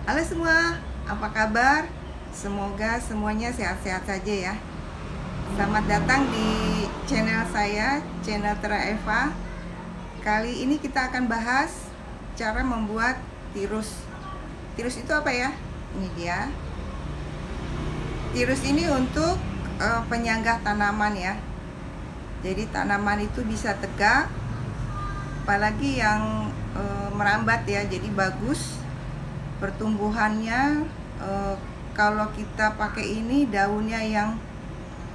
Halo semua, apa kabar? Semoga semuanya sehat-sehat saja ya. Selamat datang di channel saya, channel Tera Eva. Kali ini kita akan bahas cara membuat tirus. Tirus itu apa ya? Ini dia. Tirus ini untuk penyangga tanaman ya. Jadi tanaman itu bisa tegak, apalagi yang merambat ya. Jadi bagus pertumbuhannya. Kalau kita pakai ini, daunnya yang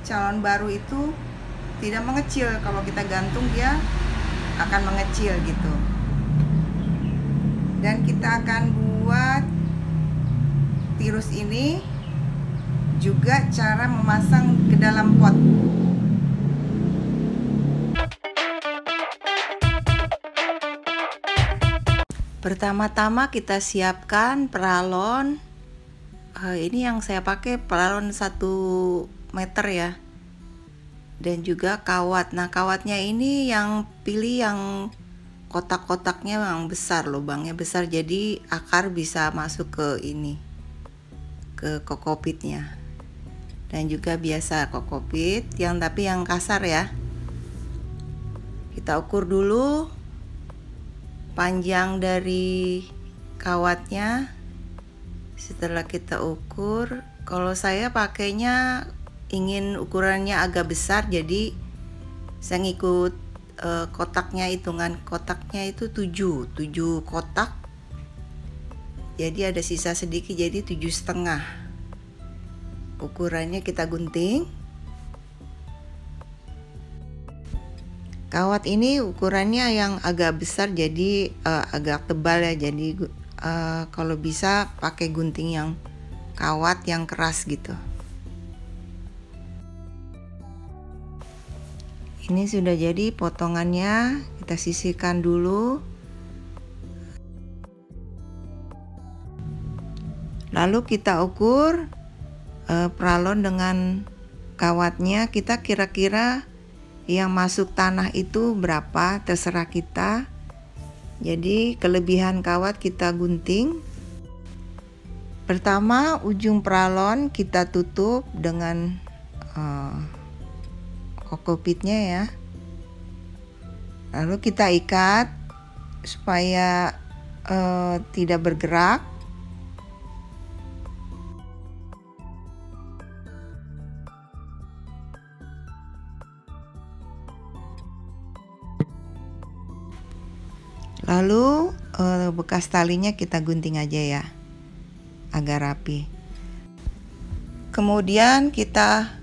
calon baru itu tidak mengecil. Kalau kita gantung dia akan mengecil gitu. Dan kita akan buat tirus ini, juga cara memasang ke dalam pot. Pertama-tama kita siapkan peralon. Ini yang saya pakai peralon 1 meter ya. Dan juga kawat. Nah, kawatnya ini yang pilih yang kotak-kotaknya yang besar, lubangnya besar, jadi akar bisa masuk ke ini, ke kokopitnya. Dan juga biasa kokopit yang tapi yang kasar ya. Kita ukur dulu panjang dari kawatnya. Setelah kita ukur, kalau saya pakainya ingin ukurannya agak besar, jadi saya ngikut kotaknya, hitungan kotaknya itu 7 kotak, jadi ada sisa sedikit, jadi 7,5 ukurannya. Kita gunting. Kawat ini ukurannya yang agak besar, jadi agak tebal ya, jadi kalau bisa pakai gunting yang kawat yang keras gitu. Ini sudah jadi potongannya, kita sisihkan dulu. Lalu kita ukur peralon dengan kawatnya. Kita kira-kira yang masuk tanah itu berapa, terserah kita. Jadi kelebihan kawat kita gunting. Pertama, ujung peralon kita tutup dengan kokopitnya ya. Lalu kita ikat supaya tidak bergerak. Lalu bekas talinya kita gunting aja ya, agar rapi. Kemudian kita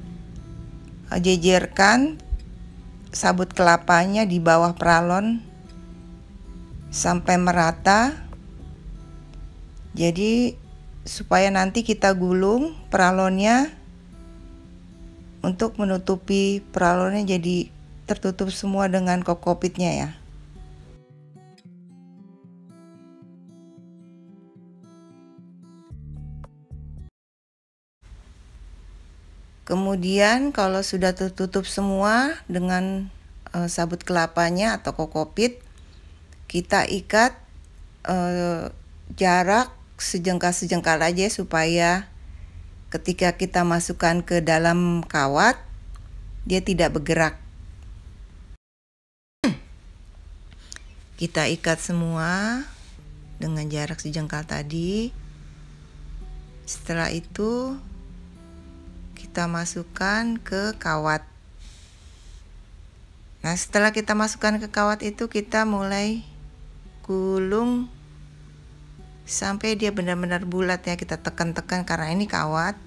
jejerkan sabut kelapanya di bawah peralon sampai merata. Jadi supaya nanti kita gulung peralonnya untuk menutupi peralonnya, jadi tertutup semua dengan kokopitnya ya. Kemudian kalau sudah tertutup semua dengan sabut kelapanya atau kokopit, kita ikat jarak sejengkal-sejengkal aja supaya ketika kita masukkan ke dalam kawat dia tidak bergerak. Kita ikat semua dengan jarak sejengkal tadi. Setelah itu kita masukkan ke kawat. Nah, setelah kita masukkan ke kawat itu, kita mulai gulung sampai dia benar-benar bulat ya. Kita tekan-tekan karena ini kawat.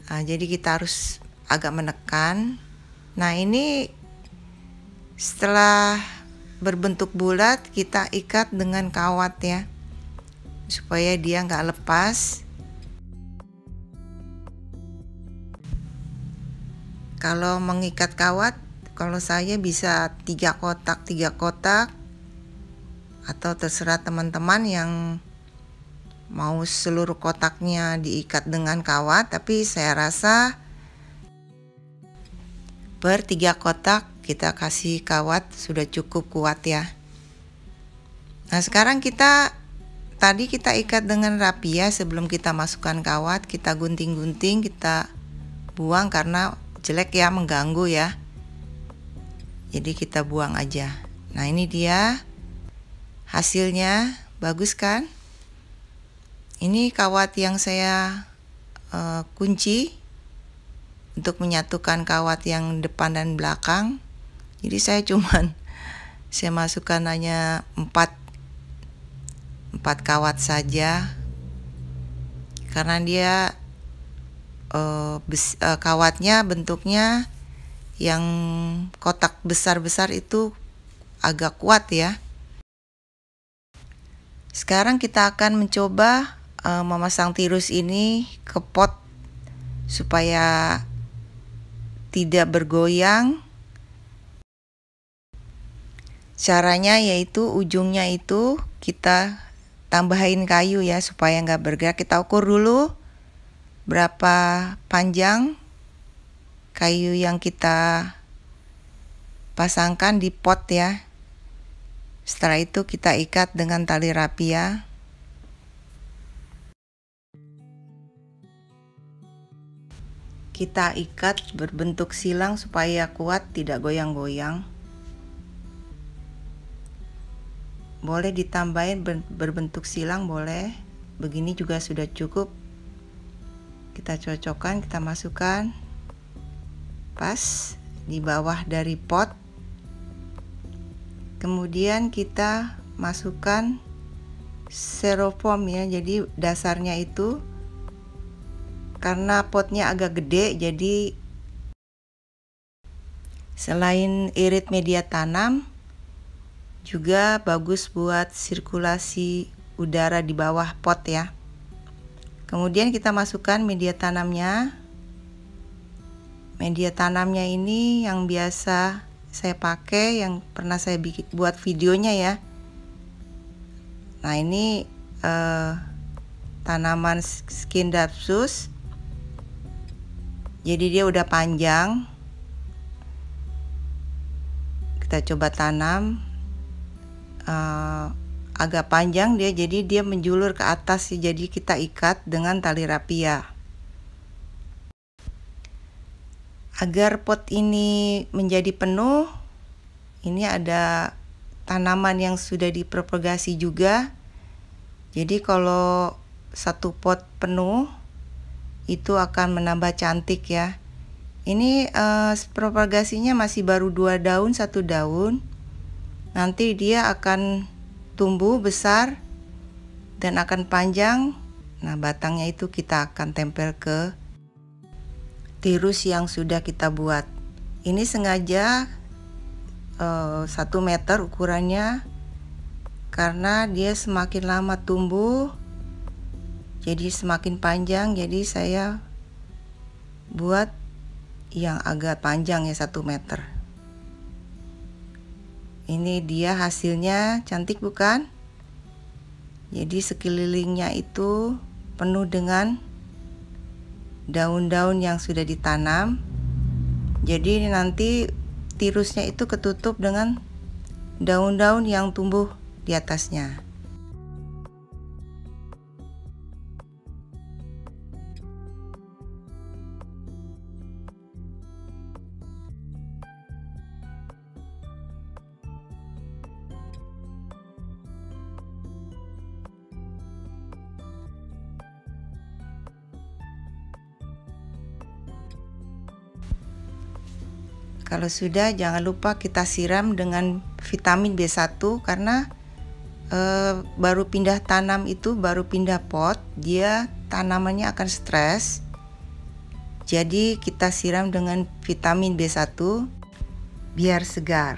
Nah, jadi kita harus agak menekan. Nah, ini setelah berbentuk bulat, kita ikat dengan kawat ya, supaya dia nggak lepas. Kalau mengikat kawat, kalau saya bisa 3 kotak, atau terserah teman-teman yang mau seluruh kotaknya diikat dengan kawat, tapi saya rasa per 3 kotak kita kasih kawat sudah cukup kuat ya. Nah, sekarang kita tadi kita ikat dengan rapi ya. Sebelum kita masukkan kawat, kita gunting-gunting, kita buang karena jelek ya, mengganggu ya. Jadi kita buang aja. Nah, ini dia hasilnya, bagus kan? Ini kawat yang saya kunci untuk menyatukan kawat yang depan dan belakang. Jadi saya masukkan hanya 4 kawat saja, karena dia kawatnya bentuknya yang kotak besar-besar itu agak kuat ya. Sekarang kita akan mencoba memasang tirus ini ke pot supaya tidak bergoyang. Caranya yaitu ujungnya itu kita tambahin kayu ya supaya nggak bergerak. Kita ukur dulu berapa panjang kayu yang kita pasangkan di pot ya. Setelah itu kita ikat dengan tali rapia. Kita ikat berbentuk silang supaya kuat, tidak goyang-goyang. Boleh ditambahin berbentuk silang, boleh. Begini juga sudah cukup. Kita cocokkan, kita masukkan pas di bawah dari pot. Kemudian kita masukkan styrofoam ya. Jadi dasarnya itu karena potnya agak gede, jadi selain irit media tanam juga bagus buat sirkulasi udara di bawah pot ya. Kemudian kita masukkan media tanamnya. Media tanamnya ini yang biasa saya pakai, yang pernah saya buat videonya ya. Nah, ini tanaman Scindapsus. Jadi dia udah panjang. Kita coba tanam. Agak panjang dia, jadi dia menjulur ke atas sih. Jadi kita ikat dengan tali rapia. Agar pot ini menjadi penuh, ini ada tanaman yang sudah dipropagasi juga. Jadi kalau satu pot penuh itu akan menambah cantik ya. Ini propagasinya masih baru 2 daun, 1 daun. Nanti dia akan tumbuh besar dan akan panjang. Nah, batangnya itu kita akan tempel ke tirus yang sudah kita buat. Ini sengaja 1 meter ukurannya, karena dia semakin lama tumbuh jadi semakin panjang. Jadi saya buat yang agak panjang ya, 1 meter. Ini dia hasilnya, cantik bukan? Jadi sekelilingnya itu penuh dengan daun-daun yang sudah ditanam. Jadi nanti tirusnya itu ketutup dengan daun-daun yang tumbuh di atasnya. Kalau sudah, jangan lupa kita siram dengan vitamin B1 karena baru pindah tanam itu, baru pindah pot, dia tanamannya akan stres. Jadi kita siram dengan vitamin B1 biar segar.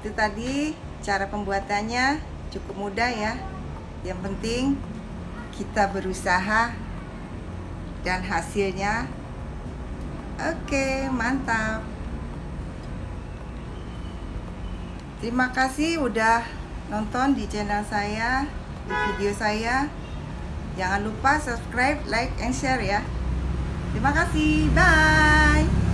Itu tadi cara pembuatannya, cukup mudah ya. Yang penting kita berusaha dan hasilnya oke, mantap. Terima kasih udah nonton di channel saya, di video saya. Jangan lupa subscribe, like, and share ya. Terima kasih, bye.